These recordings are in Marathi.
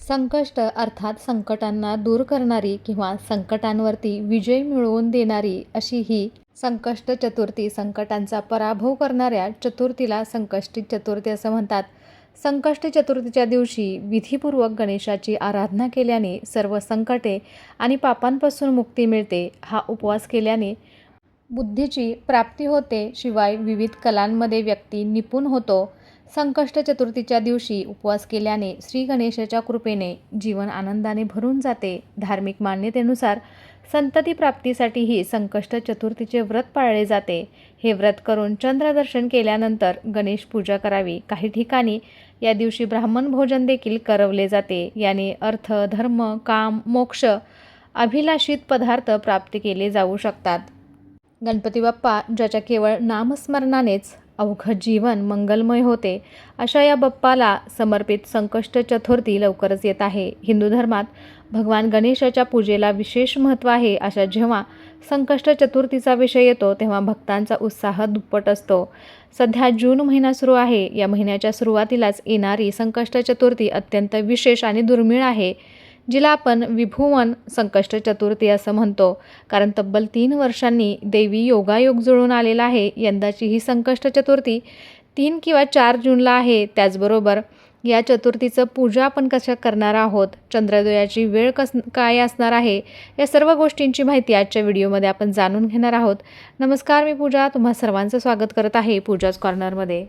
संकष्ट अर्थात संकटांना दूर करणारी किंवा संकटांवरती विजय मिळवून देणारी अशी ही संकष्ट चतुर्थी. संकटांचा पराभव करणाऱ्या चतुर्थीला संकष्टी चतुर्थी असं म्हणतात. संकष्टी चतुर्थीच्या दिवशी विधिपूर्वक गणेशाची आराधना केल्याने सर्व संकटे आणि पापांपासून मुक्ती मिळते. हा उपवास केल्याने बुद्धीची प्राप्ती होते, शिवाय विविध कलांमध्ये व्यक्ती निपुण होतो. संकष्ट चतुर्थीच्या दिवशी उपवास केल्याने श्री गणेशाच्या कृपेने जीवन आनंदाने भरून जाते. धार्मिक मान्यतेनुसार संतती प्राप्तीसाठीही संकष्ट चतुर्थीचे व्रत पाळले जाते. हे व्रत करून चंद्रदर्शन केल्यानंतर गणेश पूजा करावी. काही ठिकाणी या दिवशी ब्राह्मण भोजन देखील करवले जाते. याने अर्थ, धर्म, काम, मोक्ष अभिलाषित पदार्थ प्राप्त केले जाऊ शकतात. गणपती बाप्पा ज्याच्या केवळ नामस्मरणानेच अवघं जीवन मंगलमय होते, अशा या बाप्पाला समर्पित संकष्ट चतुर्थी लवकरच येत आहे. हिंदू धर्मात भगवान गणेशाच्या पूजेला विशेष महत्त्व आहे. अशा जेव्हा संकष्ट चतुर्थीचा विषय येतो तेव्हा भक्तांचा उत्साह दुप्पट असतो. सध्या जून महिना सुरू आहे. या महिन्याच्या सुरुवातीलाच येणारी संकष्ट चतुर्थी अत्यंत विशेष आणि दुर्मिळ आहे, जिला आपण विभुवन संकष्ट चतुर्थी असं म्हणतो. कारण तब्बल 3 वर्षांनी दैवी योगायोग जुळून आलेला आहे. यंदाची ही संकष्ट चतुर्थी 3 किंवा 4 जूनला आहे. त्याचबरोबर या चतुर्थीचं पूजा आपण कशा करणार आहोत, चंद्रोदयाची वेळ काय असणार आहे, या सर्व गोष्टींची माहिती आजच्या व्हिडिओमध्ये आपण जाणून घेणार आहोत. नमस्कार, मी पूजा तुम्हा सर्वांचं स्वागत करत आहे पूजाज कॉर्नरमध्ये.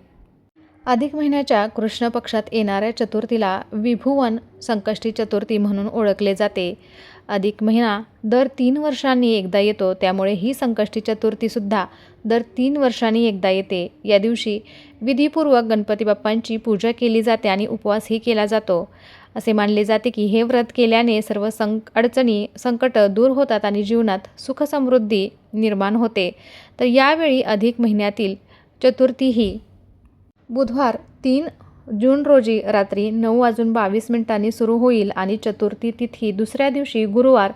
अधिक महिन्याच्या कृष्ण पक्षात येणाऱ्या चतुर्थीला विभुवन संकष्टी चतुर्थी म्हणून ओळखले जाते. अधिक महिना दर 3 वर्षांनी एकदा येतो, त्यामुळे ही संकष्टी चतुर्थीसुद्धा दर 3 वर्षांनी एकदा येते. या दिवशी विधिपूर्वक गणपती बाप्पांची पूजा केली जाते आणि उपवासही केला जातो. असे मानले जाते की हे व्रत केल्याने सर्व अडचणी, संकट दूर होतात आणि जीवनात सुख समृद्धी निर्माण होते. तर यावेळी अधिक महिन्यातील चतुर्थी ही बुधवार 3 जून रोजी रात्री 9:22 सुरू होईल आणि चतुर्थी तिथी दुसऱ्या दिवशी गुरुवार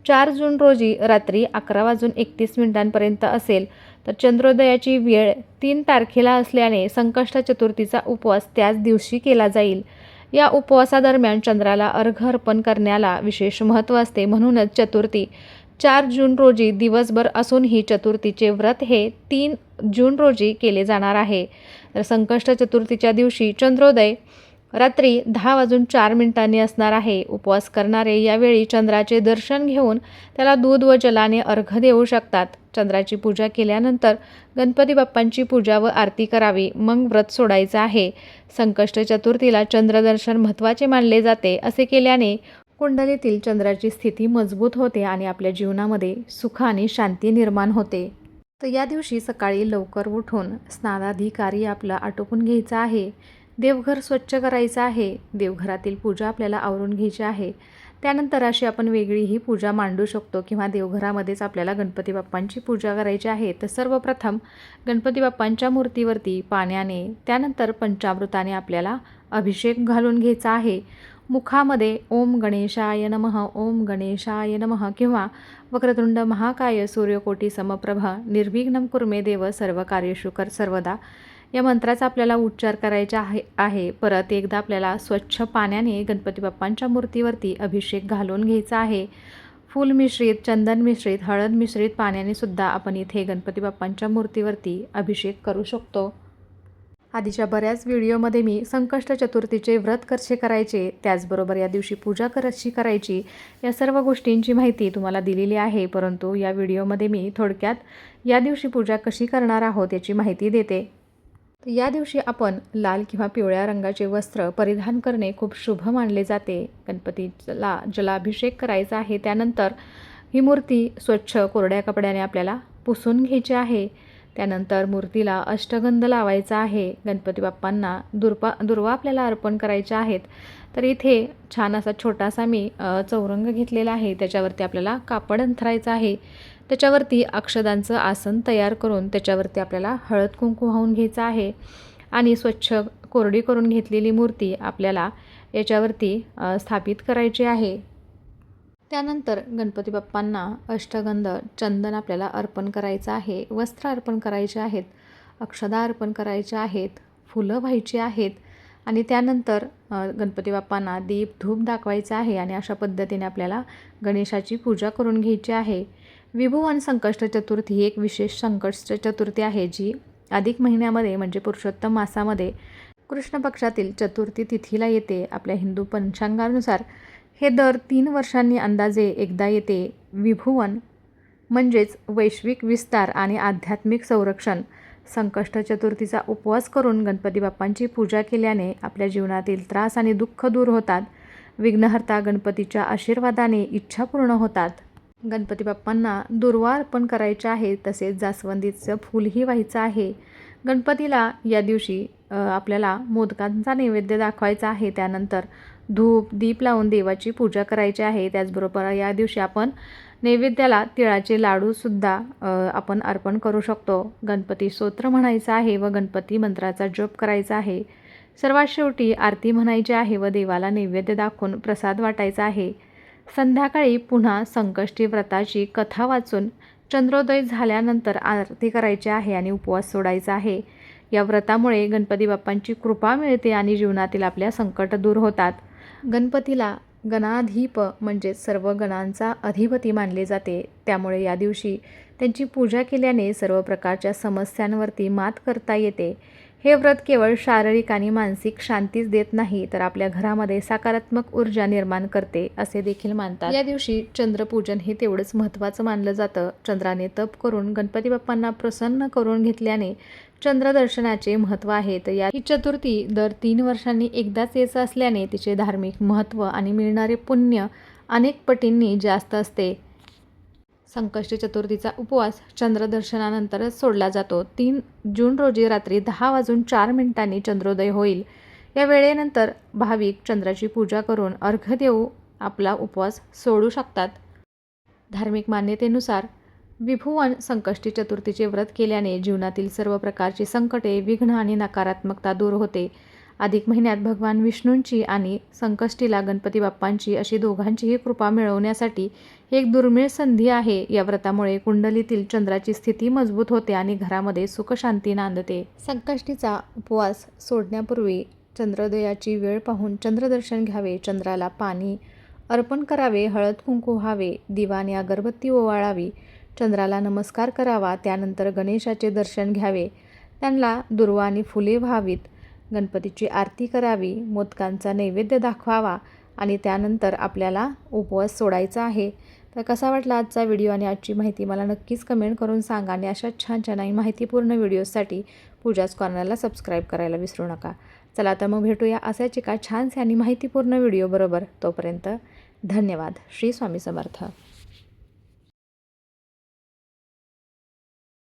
4 जून रोजी रात्री 11:31 असेल. तर चंद्रोदयाची वेळ 3 तारखेला असल्याने संकष्ट चतुर्थीचा उपवास त्याच दिवशी केला जाईल. या उपवासादरम्यान चंद्राला अर्घ्य अर्पण करण्याला विशेष महत्त्व असते. म्हणूनच चतुर्थी 4 जून रोजी दिवसभर असून ही चतुर्थीचे व्रत हे 3 जून रोजी केले जाणार आहे. तर संकष्ट चतुर्थीच्या दिवशी चंद्रोदय रात्री 10:04 असणार आहे. उपवास करणारे यावेळी चंद्राचे दर्शन घेऊन त्याला दूध व जलाने अर्घ्य देऊ शकतात. चंद्राची पूजा केल्यानंतर गणपती बाप्पांची पूजा व आरती करावी, मग व्रत सोडायचं आहे. संकष्ट चतुर्थीला चंद्रदर्शन महत्त्वाचे मानले जाते. असे केल्याने कुंडलीतील चंद्राची स्थिती मजबूत होते आणि आपल्या जीवनामध्ये सुख आणि शांती निर्माण होते. तर या दिवशी सकाळी लवकर उठून स्नानादी कार्य आपलं आटोपून घ्यायचं आहे. देवघर स्वच्छ करायचं आहे. देवघरातील पूजा आपल्याला आवरून घ्यायची आहे. त्यानंतर अशी आपण वेगळीही पूजा मांडू शकतो किंवा देवघरामध्येच आपल्याला गणपती बाप्पांची पूजा करायची आहे. तर सर्वप्रथम गणपती बाप्पांच्या मूर्तीवरती पाण्याने, त्यानंतर पंचामृताने आपल्याला अभिषेक घालून घ्यायचा आहे. मुखामध्ये ओम गणेशाय नमः, ओम गणेशाय नमः किंवा वक्रतुंड महाकाय सूर्यकोटी समप्रभ निर्विघ्नं कुरु मे देव सर्व कार्येषु कर सर्वदा या मंत्राचा आपल्याला उच्चार करायचा आहे. परत एकदा आपल्याला स्वच्छ पाण्याने गणपती बाप्पांच्या मूर्तीवरती अभिषेक घालून घ्यायचा आहे. फूल मिश्रित, चंदन मिश्रित, हळद मिश्रित पाण्याने सुद्धा आपण इथे गणपती बाप्पांच्या मूर्तीवरती अभिषेक करू शकतो. आधीच्या बऱ्याच व्हिडिओमध्ये मी संकष्ट चतुर्थीचे व्रत कसे करायचे, त्याचबरोबर या दिवशी पूजा कशी करायची, या सर्व गोष्टींची माहिती तुम्हाला दिलेली आहे. परंतु या व्हिडिओमध्ये मी थोडक्यात या दिवशी पूजा कशी करणार आहोत याची माहिती देते. या दिवशी आपण लाल किंवा पिवळ्या रंगाचे वस्त्र परिधान करणे खूप शुभ मानले जाते. गणपतीला जलाभिषेक करायचा आहे. त्यानंतर ही मूर्ती स्वच्छ कोरड्या कपड्याने आपल्याला पुसून घ्यायची आहे. त्यानंतर मूर्तीला अष्टगंध लावायचा आहे. गणपती बाप्पांना दुर्वा आपल्याला अर्पण करायच्या आहेत. तर इथे छान असा छोटासा मी चौरंग घेतलेला आहे. त्याच्यावरती आपल्याला कापड अंथरायचं आहे. त्याच्यावरती अक्षदांचं आसन तयार करून त्याच्यावरती आपल्याला हळद कुंकू वाहून घ्यायचं आहे आणि स्वच्छ कोरडी करून घेतलेली मूर्ती आपल्याला याच्यावरती स्थापित करायची आहे. त्यानंतर गणपती बाप्पांना अष्टगंध, चंदन आपल्याला अर्पण करायचं आहे. वस्त्र अर्पण करायचे आहेत. अक्षदा अर्पण करायच्या आहेत. फुलं व्हायची आहेत आणि त्यानंतर गणपती बाप्पांना दीप धूप दाखवायचा आहे आणि अशा पद्धतीने आपल्याला गणेशाची पूजा करून घ्यायची आहे. विभुवन संकष्ट चतुर्थी ही एक विशेष संकष्ट चतुर्थी आहे, जी अधिक महिन्यामध्ये म्हणजे पुरुषोत्तम मासामध्ये कृष्ण पक्षातील चतुर्थी तिथीला येते. आपल्या हिंदू पंचांगानुसार हे दर 3 वर्षांनी अंदाजे एकदा येते. विभुवन म्हणजेच वैश्विक विस्तार आणि आध्यात्मिक संरक्षण. संकष्ट चतुर्थीचा उपवास करून गणपती बाप्पांची पूजा केल्याने आपल्या जीवनातील त्रास आणि दुःख दूर होतात. विघ्नहर्ता गणपतीच्या आशीर्वादाने इच्छा पूर्ण होतात. गणपती बाप्पांना दुर्वा अर्पण करायचे आहे, तसेच जास्वंदीचं फूलही व्हायचं आहे. गणपतीला या दिवशी आपल्याला मोदकांचा नैवेद्य दाखवायचा आहे. त्यानंतर धूप दीप लावून देवाची पूजा करायची आहे. त्याचबरोबर या दिवशी आपण नैवेद्याला तिळाचे लाडूसुद्धा आपण अर्पण करू शकतो. गणपती स्तोत्र म्हणायचं आहे व गणपती मंत्राचा जप करायचा आहे. सर्वात शेवटी आरती म्हणायची आहे व देवाला नैवेद्य दाखवून प्रसाद वाटायचा आहे. संध्याकाळी पुन्हा संकष्टी व्रताची कथा वाचून चंद्रोदय झाल्यानंतर आरती करायची आहे आणि उपवास सोडायचा आहे. या व्रतामुळे गणपती बाप्पांची कृपा मिळते आणि जीवनातील आपल्या संकट दूर होतात. गणपतीला गणाधीप म्हणजेच सर्व गणांचा अधिपती मानले जाते. त्यामुळे या दिवशी त्यांची पूजा केल्याने सर्व प्रकारच्या समस्यांवरती मात करता येते. हे व्रत केवळ शारीरिक आणि मानसिक शांतीच देत नाही, तर आपल्या घरामध्ये सकारात्मक ऊर्जा निर्माण करते असे देखील मानतात. या दिवशी चंद्रपूजन हे तेवढंच महत्त्वाचं मानलं जातं. चंद्राने तप करून गणपती बाप्पांना प्रसन्न करून घेतल्याने चंद्रदर्शनाचे महत्त्व आहे. तर ही चतुर्थी दर 3 वर्षांनी एकदाच येत असल्याने तिचे धार्मिक महत्त्व आणि मिळणारे पुण्य अनेक पटींनी जास्त असते. संकष्ट चतुर्थीचा उपवास चंद्रदर्शनानंतरच सोडला जातो. 3 जून रोजी रात्री 10:04 चंद्रोदय होईल. या वेळेनंतर भाविक चंद्राची पूजा करून अर्घ्य देऊ आपला उपवास सोडू शकतात. धार्मिक मान्यतेनुसार विभुवन संकष्टी चतुर्थीचे व्रत केल्याने जीवनातील सर्व प्रकारची संकटे, विघ्न आणि नकारात्मकता दूर होते. अधिक महिन्यात भगवान विष्णूंची आणि संकष्टीला गणपती बाप्पांची अशी दोघांचीही कृपा मिळवण्यासाठी एक दुर्मिळ संधी आहे. या व्रतामुळे कुंडलीतील चंद्राची स्थिती मजबूत होते आणि घरामध्ये सुखशांती नांदते. संकष्टीचा उपवास सोडण्यापूर्वी चंद्रोदयाची वेळ पाहून चंद्रदर्शन घ्यावे. चंद्राला पाणी अर्पण करावे, हळद कुंकू व्हावे, दिवा आणि अगरबत्ती ओवाळावी, चंद्राला नमस्कार करावा. त्यानंतर गणेशाचे दर्शन घ्यावे, त्यांना दुर्वा आणि फुले व्हावीत, गणपतीची आरती करावी, मोदकांचा नैवेद्य दाखवावा आणि त्यानंतर आपल्याला उपवास सोडायचा आहे. तर कसा वाटला आजचा व्हिडिओ आणि आजची माहिती मला नक्कीच कमेंट करून सांगा आणि अशा छान छान आणि माहितीपूर्ण व्हिडिओसाठी पूजाच कॉर्नरला सबस्क्राईब करायला विसरू नका. चला तर मग भेटूया अशाच एका छानसे आणि माहितीपूर्ण व्हिडिओ बरोबर. तोपर्यंत धन्यवाद. श्री स्वामी समर्थ.